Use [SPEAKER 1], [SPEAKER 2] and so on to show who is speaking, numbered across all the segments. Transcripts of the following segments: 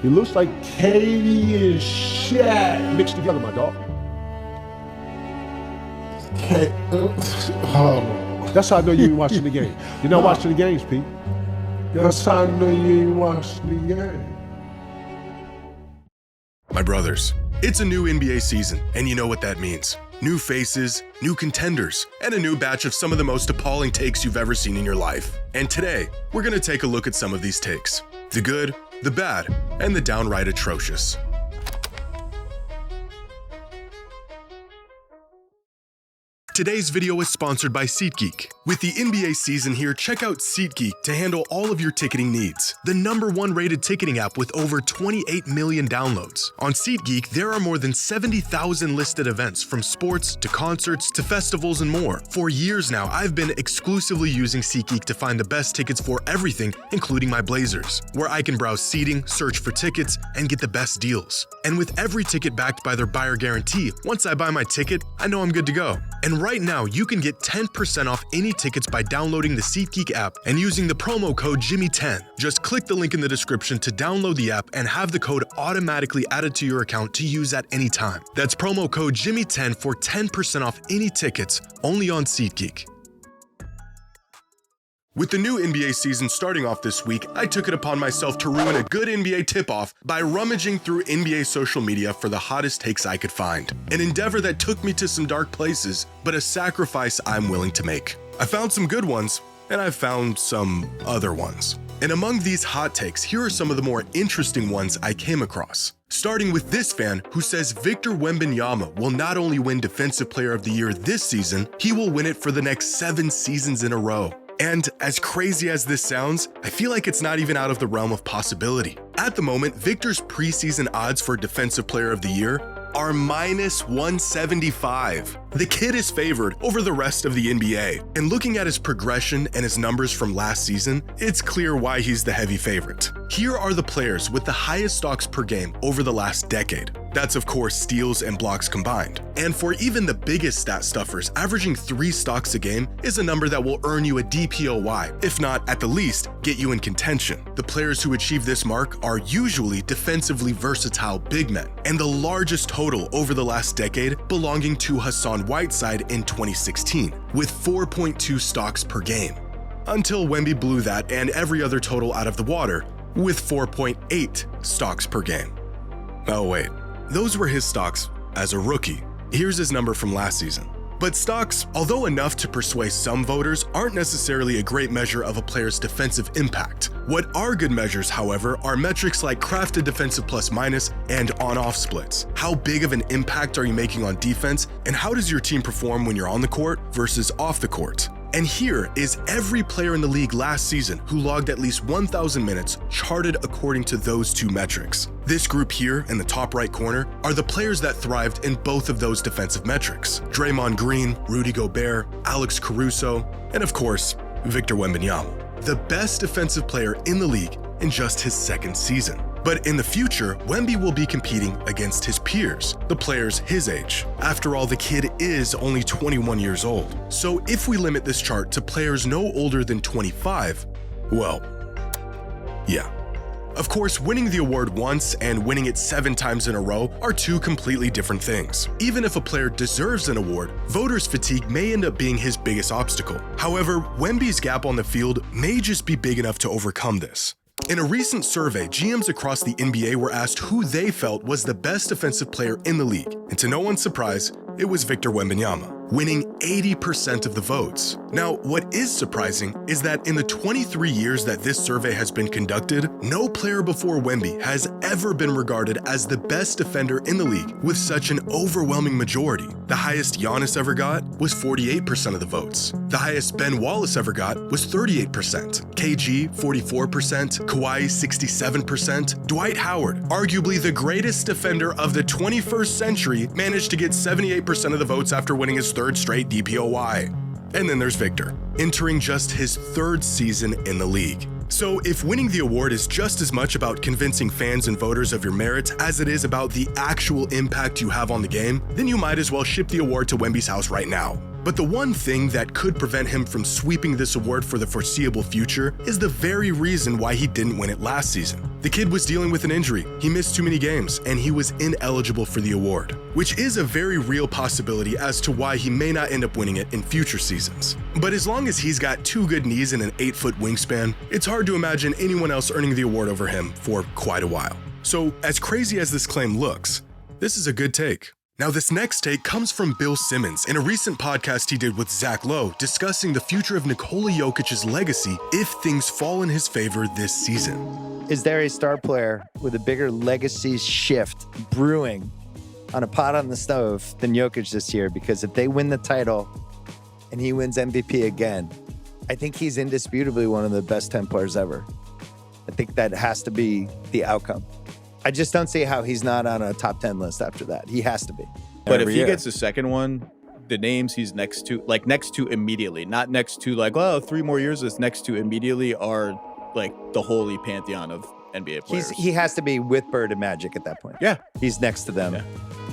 [SPEAKER 1] He looks like Katie and Shaq mixed together, my dog. That's how I know you ain't watching the game. You're not watching the games, Pete. That's how I know you ain't watching the game.
[SPEAKER 2] My brothers, it's a new NBA season, and you know what that means. New faces, new contenders, and a new batch of some of the most appalling takes you've ever seen in your life. And today, we're gonna take a look at some of these takes. The good, the bad, and the downright atrocious. Today's video is sponsored by SeatGeek. With the NBA season here, check out SeatGeek to handle all of your ticketing needs. The #1 rated ticketing app with over 28 million downloads. On SeatGeek, there are more than 70,000 listed events from sports to concerts to festivals and more. For years now, I've been exclusively using SeatGeek to find the best tickets for everything, including my Blazers, where I can browse seating, search for tickets, and get the best deals. And with every ticket backed by their buyer guarantee, once I buy my ticket, I know I'm good to go. And right now, you can get 10% off any tickets by downloading the SeatGeek app and using the promo code Jimmy10. Just click the link in the description to download the app and have the code automatically added to your account to use at any time. That's promo code Jimmy10 for 10% off any tickets, only on SeatGeek. With the new NBA season starting off this week, I took it upon myself to ruin a good NBA tip-off by rummaging through NBA social media for the hottest takes I could find. An endeavor that took me to some dark places, but a sacrifice I'm willing to make. I found some good ones, and I found some other ones. And among these hot takes, here are some of the more interesting ones I came across. Starting with this fan who says Victor Wembanyama will not only win Defensive Player of the Year this season, he will win it for the next 7 seasons in a row. And as crazy as this sounds, I feel like it's not even out of the realm of possibility. At the moment, Victor's preseason odds for Defensive Player of the Year are -175. The kid is favored over the rest of the NBA, and looking at his progression and his numbers from last season, it's clear why he's the heavy favorite. Here are the players with the highest stocks per game over the last decade. That's of course steals and blocks combined. And for even the biggest stat stuffers, averaging 3 stocks a game is a number that will earn you a DPOY, if not, at the least, get you in contention. The players who achieve this mark are usually defensively versatile big men, and the largest total over the last decade belonging to Hassan Whiteside in 2016, with 4.2 stocks per game. Until Wemby blew that and every other total out of the water, with 4.8 stocks per game. Oh wait, those were his stocks as a rookie. Here's his number from last season. But stocks, although enough to persuade some voters, aren't necessarily a great measure of a player's defensive impact. What are good measures, however, are metrics like crafted defensive plus-minus and on-off splits. How big of an impact are you making on defense, and how does your team perform when you're on the court versus off the court? And here is every player in the league last season who logged at least 1,000 minutes charted according to those two metrics. This group here in the top right corner are the players that thrived in both of those defensive metrics. Draymond Green, Rudy Gobert, Alex Caruso, and of course, Victor Wembanyama, the best defensive player in the league in just his 2nd season. But in the future, Wemby will be competing against his peers, the players his age. After all, the kid is only 21 years old. So if we limit this chart to players no older than 25, well, yeah. Of course, winning the award once and winning it 7 times in a row are 2 completely different things. Even if a player deserves an award, voters' fatigue may end up being his biggest obstacle. However, Wemby's gap on the field may just be big enough to overcome this. In a recent survey, GMs across the NBA were asked who they felt was the best defensive player in the league, and to no one's surprise, it was Victor Wembanyama, winning 80% of the votes. Now, what is surprising is that in the 23 years that this survey has been conducted, no player before Wemby has ever been regarded as the best defender in the league with such an overwhelming majority. The highest Giannis ever got was 48% of the votes. The highest Ben Wallace ever got was 38%, KG 44%, Kawhi 67%, Dwight Howard, arguably the greatest defender of the 21st century, managed to get 78% of the votes after winning his 3rd straight DPOY. And then there's Victor, entering just his 3rd season in the league. So if winning the award is just as much about convincing fans and voters of your merits as it is about the actual impact you have on the game, then you might as well ship the award to Wemby's house right now. But the one thing that could prevent him from sweeping this award for the foreseeable future is the very reason why he didn't win it last season. The kid was dealing with an injury, he missed too many games, and he was ineligible for the award, which is a very real possibility as to why he may not end up winning it in future seasons. But as long as he's got 2 good knees and an 8-foot wingspan, it's hard to imagine anyone else earning the award over him for quite a while. So, as crazy as this claim looks, this is a good take. Now, this next take comes from Bill Simmons in a recent podcast he did with Zach Lowe discussing the future of Nikola Jokic's legacy if things fall in his favor this season.
[SPEAKER 3] Is there a star player with a bigger legacy shift brewing on a pot on the stove than Jokic this year? Because if they win the title and he wins MVP again, I think he's indisputably one of the best 10 players ever. I think that has to be the outcome. I just don't see how he's not on a top 10 list after that. He has to be.
[SPEAKER 4] But if he gets the second one, the names he's next to immediately, not next to 3 more years, it's next to immediately are like the holy pantheon of NBA players.
[SPEAKER 3] He has to be with Bird and Magic at that point.
[SPEAKER 4] Yeah.
[SPEAKER 3] He's next to them.
[SPEAKER 4] Yeah.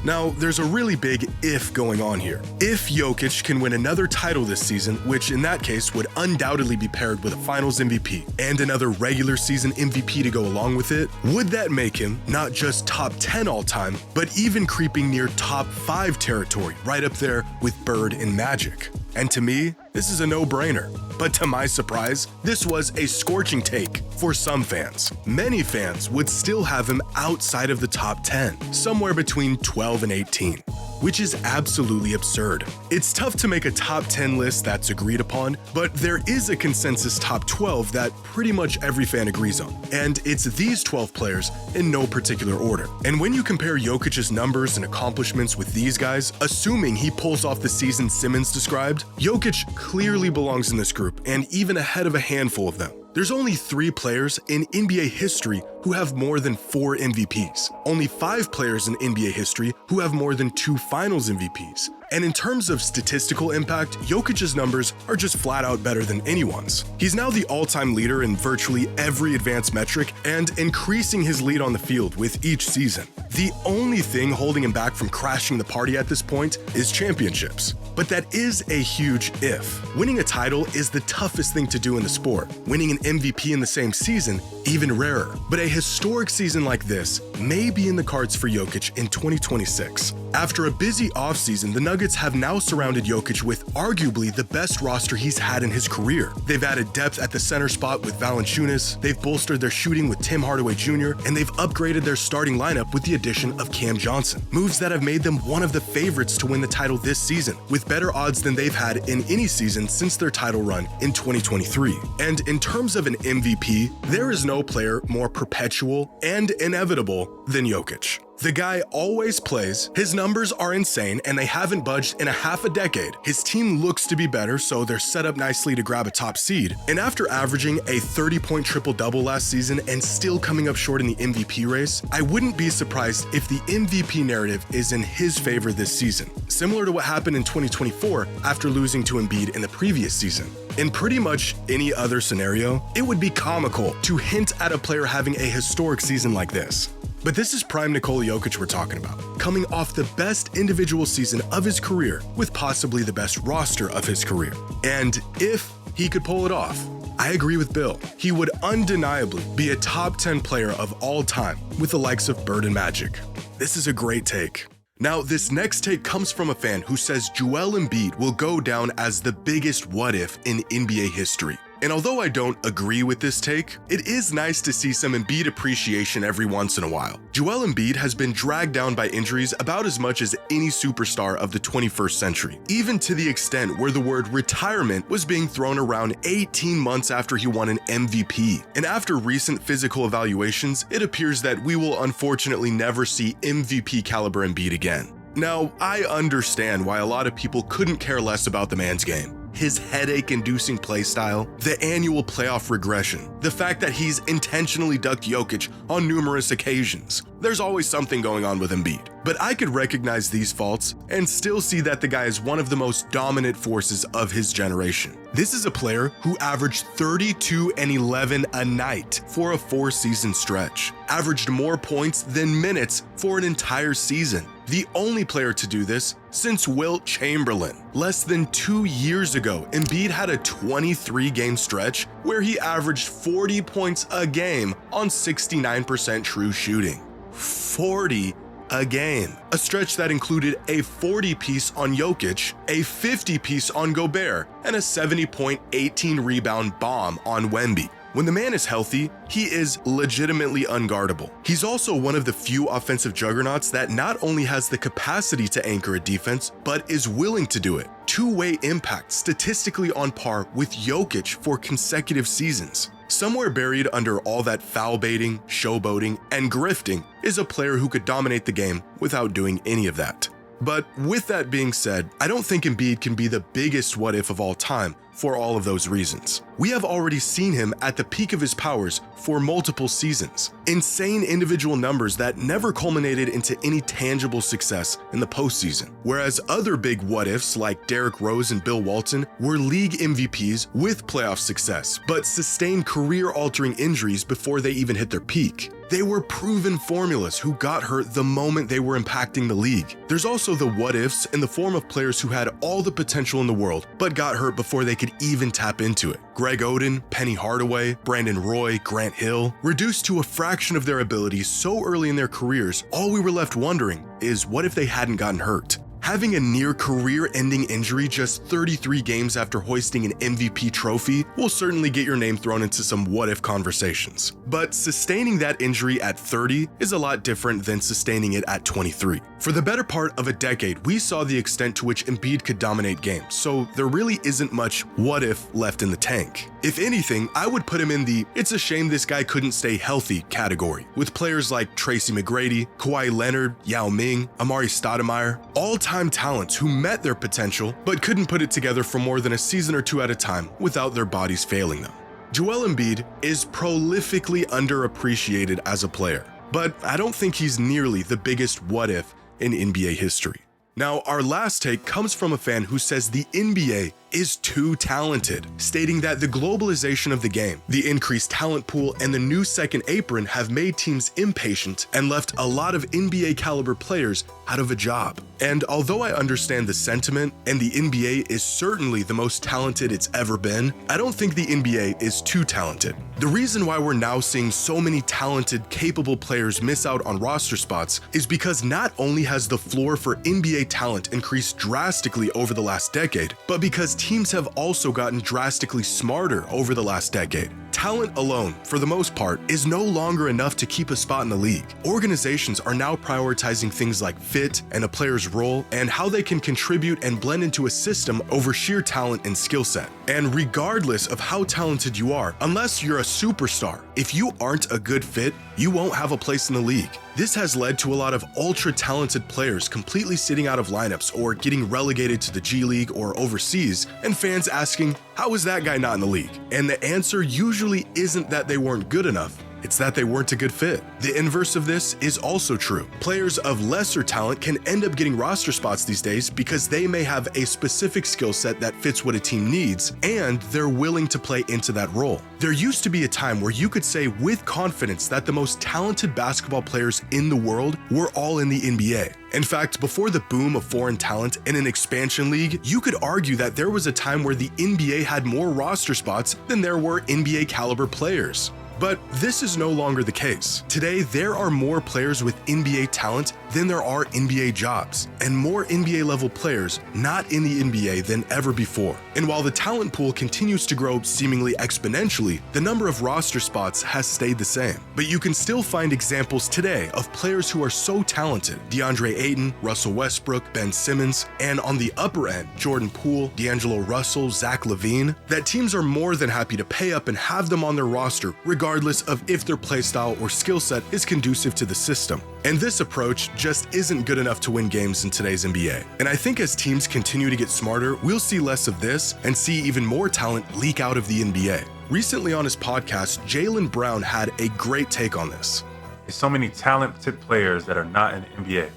[SPEAKER 2] Now, there's a really big if going on here. If Jokic can win another title this season, which in that case would undoubtedly be paired with a Finals MVP and another regular season MVP to go along with it, would that make him not just top 10 all time, but even creeping near top 5 territory, right up there with Bird and Magic? And to me, this is a no-brainer. But to my surprise, this was a scorching take for some fans. Many fans would still have him outside of the top 10, somewhere between 12 and 18, which is absolutely absurd. It's tough to make a top 10 list that's agreed upon, but there is a consensus top 12 that pretty much every fan agrees on, and it's these 12 players in no particular order. And when you compare Jokic's numbers and accomplishments with these guys, assuming he pulls off the season Simmons described, Jokic clearly belongs in this group, and even ahead of a handful of them. There's only 3 players in NBA history who have more than 4 MVPs. Only 5 players in NBA history who have more than 2 Finals MVPs. And in terms of statistical impact, Jokic's numbers are just flat out better than anyone's. He's now the all-time leader in virtually every advanced metric and increasing his lead on the field with each season. The only thing holding him back from crashing the party at this point is championships. But that is a huge if. Winning a title is the toughest thing to do in the sport. Winning an MVP in the same season, even rarer. But a historic season like this may be in the cards for Jokic in 2026. After a busy offseason, the Nuggets have now surrounded Jokic with arguably the best roster he's had in his career. They've added depth at the center spot with Valanciunas, they've bolstered their shooting with Tim Hardaway Jr., and they've upgraded their starting lineup with the addition of Cam Johnson. Moves that have made them one of the favorites to win the title this season, with better odds than they've had in any season since their title run in 2023. And in terms of an MVP, there is no player more perpetual and inevitable than Jokic. The guy always plays, his numbers are insane, and they haven't budged in a half a decade. His team looks to be better, so they're set up nicely to grab a top seed. And after averaging a 30-point triple-double last season and still coming up short in the MVP race, I wouldn't be surprised if the MVP narrative is in his favor this season, similar to what happened in 2024 after losing to Embiid in the previous season. In pretty much any other scenario, it would be comical to hint at a player having a historic season like this. But this is prime Nikola Jokic we're talking about, coming off the best individual season of his career with possibly the best roster of his career. And if he could pull it off, I agree with Bill. He would undeniably be a top 10 player of all time with the likes of Bird and Magic. This is a great take. Now, this next take comes from a fan who says Joel Embiid will go down as the biggest what if in NBA history. And although I don't agree with this take, it is nice to see some Embiid appreciation every once in a while. Joel Embiid has been dragged down by injuries about as much as any superstar of the 21st century, even to the extent where the word retirement was being thrown around 18 months after he won an MVP. And after recent physical evaluations, it appears that we will unfortunately never see MVP caliber Embiid again. Now, I understand why a lot of people couldn't care less about the man's game. His headache-inducing play style, the annual playoff regression, the fact that he's intentionally ducked Jokic on numerous occasions, There's always something going on with Embiid. But I could recognize these faults and still see that the guy is one of the most dominant forces of his generation. This is a player who averaged 32 and 11 a night for a 4-season stretch, averaged more points than minutes for an entire season. The only player to do this since Wilt Chamberlain. Less than 2 years ago, Embiid had a 23-game stretch where he averaged 40 points a game on 69% true shooting. 40 a game. A stretch that included a 40-piece on Jokic, a 50-piece on Gobert, and a 70-point 18-rebound bomb on Wemby. When the man is healthy, he is legitimately unguardable. He's also one of the few offensive juggernauts that not only has the capacity to anchor a defense, but is willing to do it. Two-way impact, statistically on par with Jokic for consecutive seasons. Somewhere buried under all that foul baiting, showboating, and grifting is a player who could dominate the game without doing any of that. But with that being said, I don't think Embiid can be the biggest what if of all time for all of those reasons. We have already seen him at the peak of his powers for multiple seasons. Insane individual numbers that never culminated into any tangible success in the postseason. Whereas other big what ifs like Derrick Rose and Bill Walton were league MVPs with playoff success, but sustained career-altering injuries before they even hit their peak. They were proven formulas who got hurt the moment they were impacting the league. There's also the what-ifs in the form of players who had all the potential in the world, but got hurt before they could even tap into it. Greg Oden, Penny Hardaway, Brandon Roy, Grant Hill, reduced to a fraction of their abilities so early in their careers, all we were left wondering is what if they hadn't gotten hurt? Having a near career-ending injury just 33 games after hoisting an MVP trophy will certainly get your name thrown into some what-if conversations. But sustaining that injury at 30 is a lot different than sustaining it at 23. For the better part of a decade, we saw the extent to which Embiid could dominate games, so there really isn't much what-if left in the tank. If anything, I would put him in the "it's a shame this guy couldn't stay healthy" category, with players like Tracy McGrady, Kawhi Leonard, Yao Ming, Amari Stoudemire, all-time talents who met their potential but couldn't put it together for more than a season or two at a time without their bodies failing them. Joel Embiid is prolifically underappreciated as a player, but I don't think he's nearly the biggest what-if in NBA history. Now, our last take comes from a fan who says the NBA is too talented, stating that the globalization of the game, the increased talent pool, and the new second apron have made teams impatient and left a lot of NBA caliber players out of a job. And although I understand the sentiment, and the NBA is certainly the most talented it's ever been, I don't think the NBA is too talented. The reason why we're now seeing so many talented, capable players miss out on roster spots is because not only has the floor for NBA talent increased drastically over the last decade, but because teams have also gotten drastically smarter over the last decade. Talent alone, for the most part, is no longer enough to keep a spot in the league. Organizations are now prioritizing things like fit and a player's role and how they can contribute and blend into a system over sheer talent and skill set. And regardless of how talented you are, unless you're a superstar, if you aren't a good fit, you won't have a place in the league. This has led to a lot of ultra-talented players completely sitting out of lineups or getting relegated to the G League or overseas, and fans asking, how is that guy not in the league? And the answer usually isn't that they weren't good enough. It's that they weren't a good fit. The inverse of this is also true. Players of lesser talent can end up getting roster spots these days because they may have a specific skill set that fits what a team needs, and they're willing to play into that role. There used to be a time where you could say with confidence that the most talented basketball players in the world were all in the NBA. In fact, before the boom of foreign talent in an expansion league, you could argue that there was a time where the NBA had more roster spots than there were NBA caliber players. But this is no longer the case. Today, there are more players with NBA talent than there are NBA jobs, and more NBA level players not in the NBA than ever before. And while the talent pool continues to grow seemingly exponentially, the number of roster spots has stayed the same. But you can still find examples today of players who are so talented: DeAndre Ayton, Russell Westbrook, Ben Simmons, and on the upper end, Jordan Poole, D'Angelo Russell, Zach LaVine, that teams are more than happy to pay up and have them on their roster regardless of if their playstyle or skill set is conducive to the system. And this approach just isn't good enough to win games in today's NBA. And I think as teams continue to get smarter, we'll see less of this and see even more talent leak out of the NBA. Recently on his podcast, Jaylen Brown had a great take on this.
[SPEAKER 5] there's so many talented players that are not in the NBA.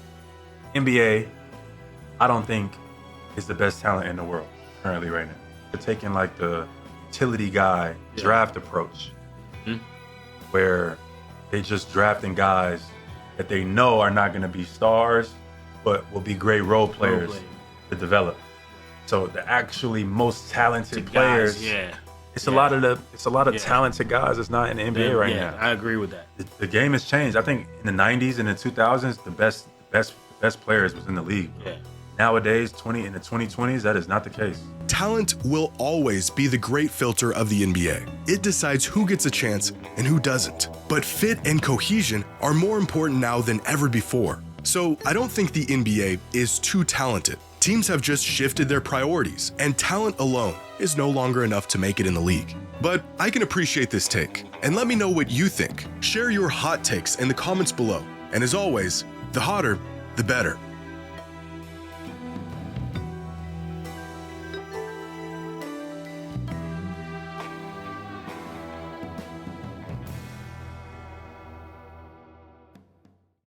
[SPEAKER 5] NBA, I don't think is the best talent in the world currently right now. They're taking like the utility guy draft approach, where they just drafting guys that they know are not going to be stars, but will be great role players to develop. So the actually most talented players, it's a lot of talented guys that's not in the NBA right now.
[SPEAKER 6] I agree with that.
[SPEAKER 5] The game has changed. I think in the 90s and the 2000s, the best players was in the league.
[SPEAKER 6] Yeah.
[SPEAKER 5] Nowadays, in the 2020s, that is not the case.
[SPEAKER 2] Talent will always be the great filter of the NBA. It decides who gets a chance and who doesn't. But fit and cohesion are more important now than ever before. So I don't think the NBA is too talented. Teams have just shifted their priorities, and talent alone is no longer enough to make it in the league. But I can appreciate this take, and let me know what you think. Share your hot takes in the comments below. And as always, the hotter, the better.